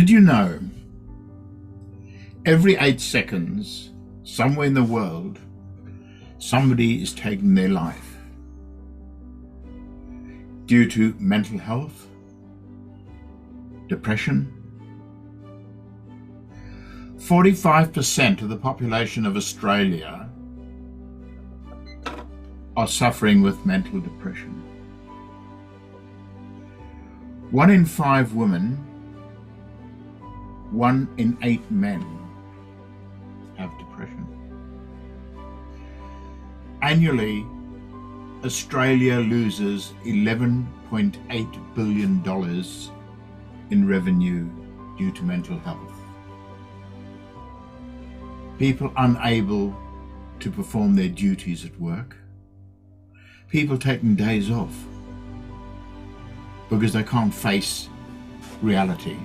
Did you know every 8 seconds, somewhere in the world, somebody is taking their life due to mental health, depression? 45% of the population of Australia are suffering with mental depression. 1 in 5 women, 1 in 8 men have depression. Annually, Australia loses $11.8 billion in revenue due to mental health. People unable to perform their duties at work. People taking days off because they can't face reality.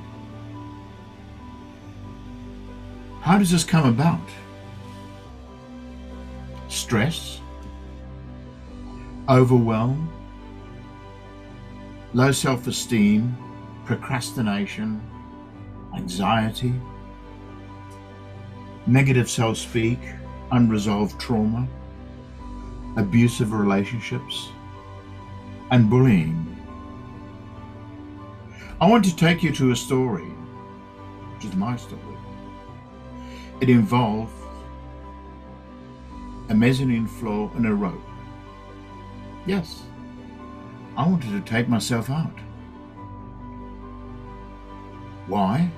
How does this come about? Stress, overwhelm, low self-esteem, procrastination, anxiety, negative self-speak, unresolved trauma, abusive relationships, and bullying. I want to take you to a story, which is my story. It involved a mezzanine floor and a rope. Yes, I wanted to take myself out. Why?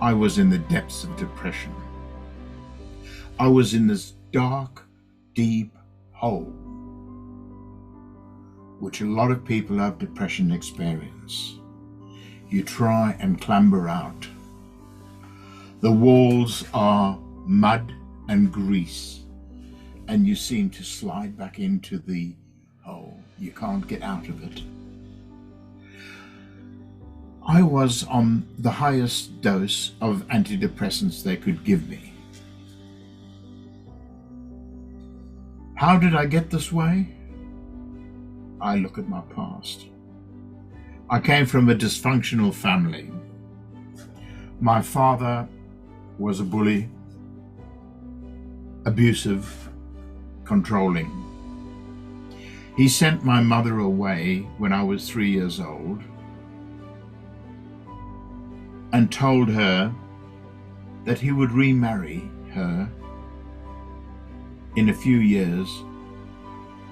I was in the depths of depression. I was in this dark, deep hole, which a lot of people have depression experience. You try and clamber out. The walls are mud and grease, and you seem to slide back into the hole. You can't get out of it. I was on the highest dose of antidepressants they could give me. How did I get this way? I look at my past. I came from a dysfunctional family. My father was a bully, abusive, controlling. He sent my mother away when I was 3 years old and told her that he would remarry her in a few years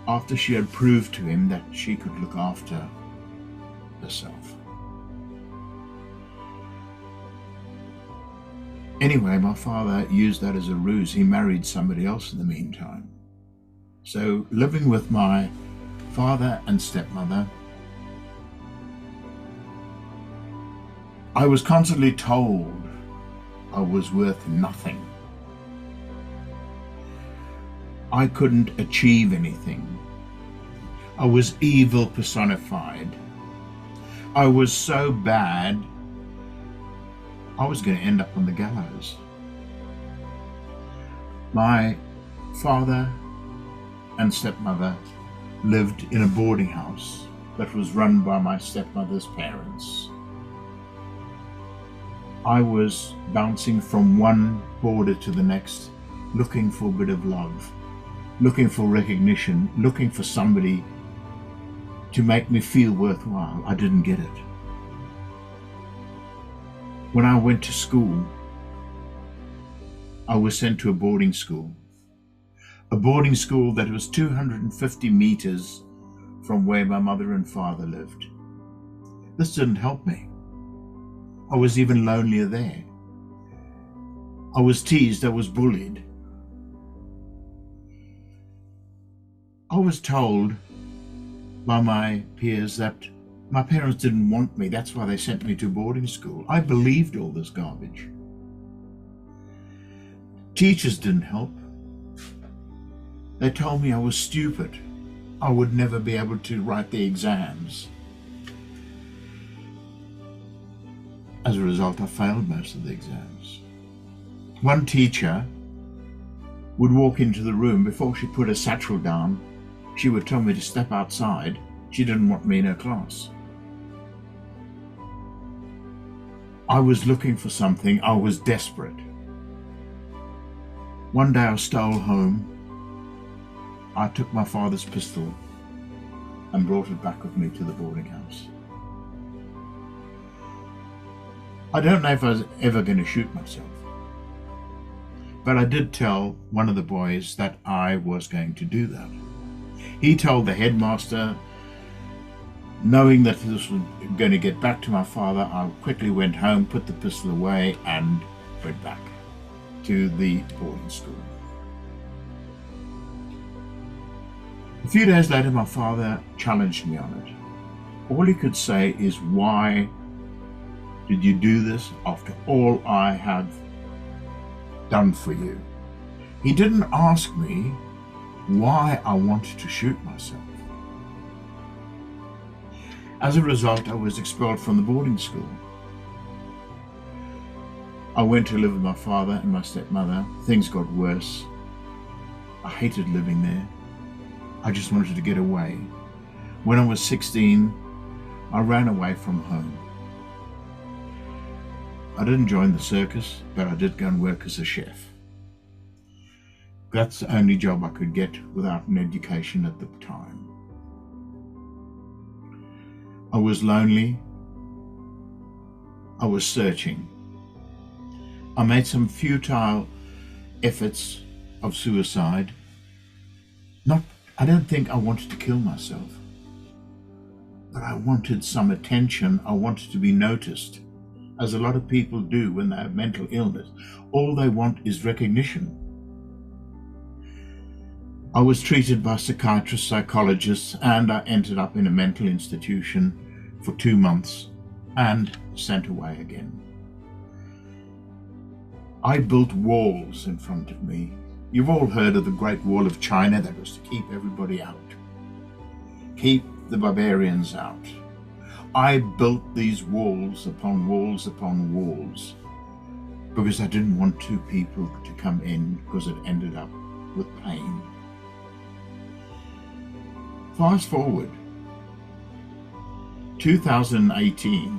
after she had proved to him that she could look after herself. Anyway, my father used that as a ruse. He married somebody else in the meantime. So living with my father and stepmother, I was constantly told I was worth nothing. I couldn't achieve anything. I was evil personified. I was so bad, I was going to end up on the gallows. My father and stepmother lived in a boarding house that was run by my stepmother's parents. I was bouncing from one border to the next, looking for a bit of love, looking for recognition, looking for somebody to make me feel worthwhile. I didn't get it. When I went to school, I was sent to a boarding school that was 250 meters from where my mother and father lived. This didn't help me. I was even lonelier there. I was teased, I was bullied. I was told by my peers that my parents didn't want me, that's why they sent me to boarding school. I believed all this garbage. Teachers didn't help. They told me I was stupid. I would never be able to write the exams. As a result, I failed most of the exams. One teacher would walk into the room before she put her satchel down. She would tell me to step outside. She didn't want me in her class. I was looking for something. I was desperate. One day I stole home. I took my father's pistol and brought it back with me to the boarding house. I don't know if I was ever going to shoot myself, but I did tell one of the boys that I was going to do that. He told the headmaster. Knowing that this was going to get back to my father, I quickly went home, put the pistol away, and went back to the boarding school. A few days later, my father challenged me on it. All he could say is, "Why did you do this after all I have done for you?" He didn't ask me why I wanted to shoot myself. As a result, I was expelled from the boarding school. I went to live with my father and my stepmother. Things got worse. I hated living there. I just wanted to get away. When I was 16, I ran away from home. I didn't join the circus, but I did go and work as a chef. That's the only job I could get without an education at the time. I was lonely. I was searching. I made some futile efforts of suicide. I don't think I wanted to kill myself, but I wanted some attention. I wanted to be noticed, as a lot of people do when they have mental illness. All they want is recognition. I was treated by psychiatrists, psychologists, and I ended up in a mental institution for 2 months and sent away again. I built walls in front of me. You've all heard of the Great Wall of China. That was to keep everybody out, keep the barbarians out. I built these walls upon walls upon walls because I didn't want two people to come in, because it ended up with pain. Fast forward, 2018,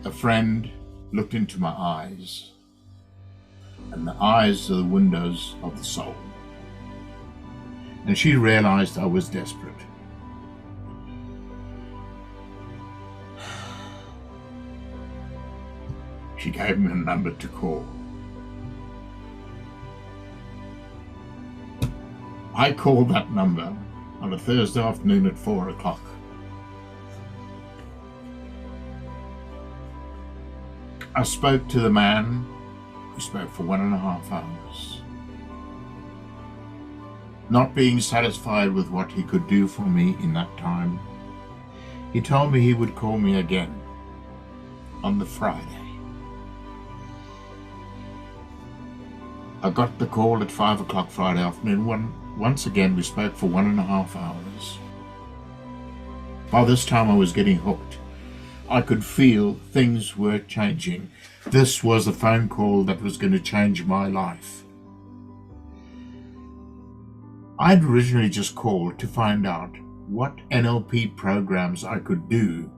a friend looked into my eyes, and the eyes are the windows of the soul, and she realized I was desperate. She gave me a number to call. I called that number on a Thursday afternoon at 4 o'clock. I spoke to the man. We spoke for 1.5 hours. Not being satisfied with what he could do for me in that time, he told me he would call me again on the Friday. I got the call at 5 o'clock Friday afternoon. Once again, we spoke for 1.5 hours. By this time, I was getting hooked. I could feel things were changing. This was a phone call that was going to change my life. I'd originally just called to find out what NLP programs I could do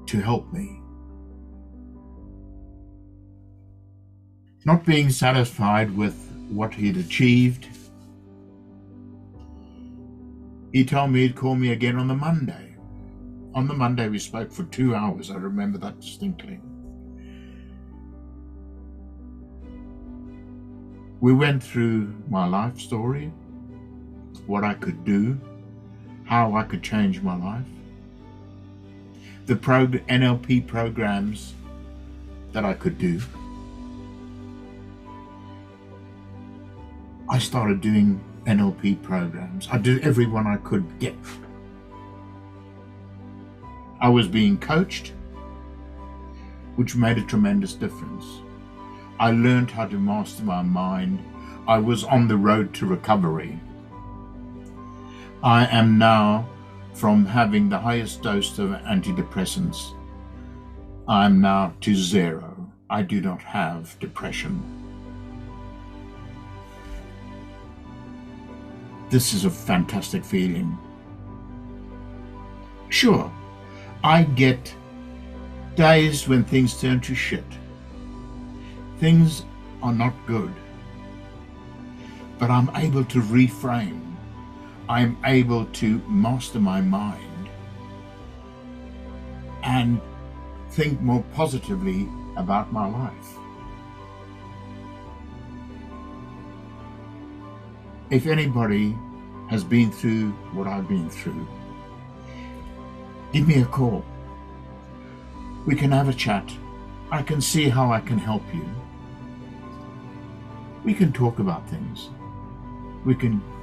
to help me. Not being satisfied with what he'd achieved, he told me he'd call me again on the Monday. On the Monday, we spoke for 2 hours. I remember that distinctly. We went through my life story, what I could do, how I could change my life, the NLP programs that I could do. I started doing NLP programs. I did every one I could get. I was being coached, which made a tremendous difference. I learned how to master my mind. I was on the road to recovery. I am now, from having the highest dose of antidepressants, I am now to 0. I do not have depression. This is a fantastic feeling. Sure, I get days when things turn to shit. Things are not good. But I'm able to reframe. I'm able to master my mind and think more positively about my life. If anybody has been through what I've been through, give me a call. We can have a chat. I can see how I can help you. We can talk about things.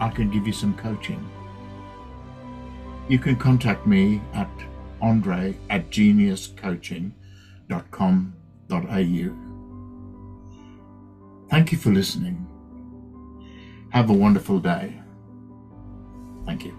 I can give you some coaching. You can contact me at andre@geniuscoaching.com.au. Thank you for listening. Have a wonderful day. Thank you.